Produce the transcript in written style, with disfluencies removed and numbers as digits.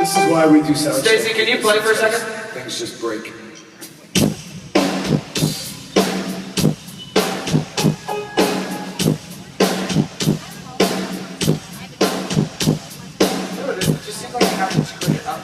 This is why we do sound check. Stacy, can you play for a second? Things just break. Dude, it just seems like you have to screw it up.